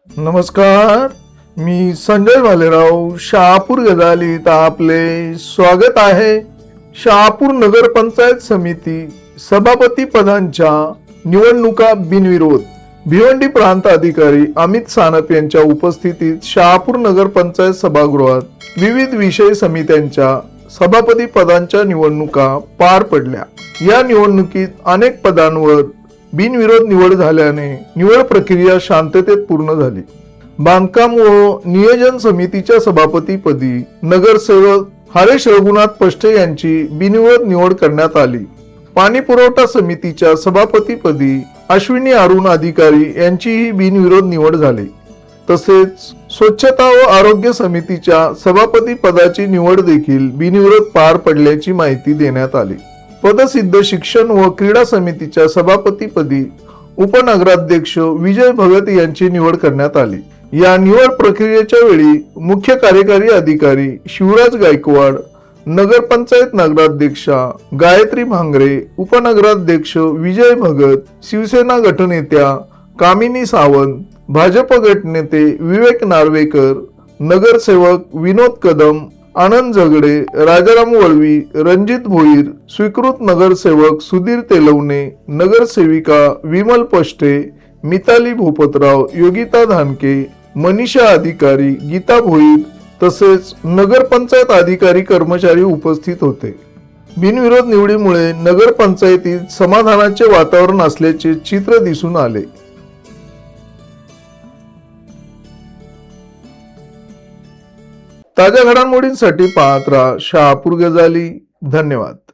नमस्कार, मी संजय भालेराव शहापूर गजालीत आपले स्वागत आहे. शहापूर नगर पंचायत समिती सभापती पदांच्या निवडणुका बिनविरोध. भिवंडी प्रांत अधिकारी अमित सानप यांच्या उपस्थितीत शहापूर नगर पंचायत सभागृहात विविध विषय समित्यांच्या सभापती पदांच्या निवडणुका पार पडल्या. या निवडणुकीत अनेक पदांवर बिनविरोध निवड झाल्याने निवड प्रक्रिया शांततेत पूर्ण झाली. बांधकाम व नियोजन समितीच्या सभापतीपदी नगरसेवक हरेश रघुनाथ पष्टे यांची बिनविरोध निवड करण्यात आली. पाणी पुरवठा समितीच्या सभापतीपदी अश्विनी अरुण अधिकारी यांचीही बिनविरोध निवड झाली. तसेच स्वच्छता व आरोग्य समितीच्या सभापती पदाची निवड देखील बिनविरोध पार पडल्याची माहिती देण्यात आली. पदसिद्ध शिक्षण व क्रीडा समितीच्या सभापतीपदी उपनगराध्यक्ष विजय भगत यांची निवड करण्यात आली. या निवड प्रक्रियेच्या वेळी मुख्य कार्यकारी अधिकारी शिवराज गायकवाड, नगरपंचायत नगराध्यक्षा गायत्री भांगरे, उपनगराध्यक्ष विजय भगत, शिवसेना गटनेत्या कामिनी सावंत, भाजप गटनेते विवेक नार्वेकर, नगरसेवक विनोद कदम, आनंद झगडे, राजाराम वळवी, रणजित भोईर, स्वीकृत नगरसेवक सुधीर तेलवणे, नगरसेविका विमल पष्टे, मिताली भोपतराव, योगिता धानके, मनीषा अधिकारी, गीता भोईर तसेच नगरपंचायत अधिकारी कर्मचारी उपस्थित होते. बिनविरोध निवडीमुळे नगरपंचायतीत समाधानाचे वातावरण असल्याचे चित्र दिसून आले. ताज्या घडामोडींसाठी पाहत राहा शहापूर गजाली. धन्यवाद.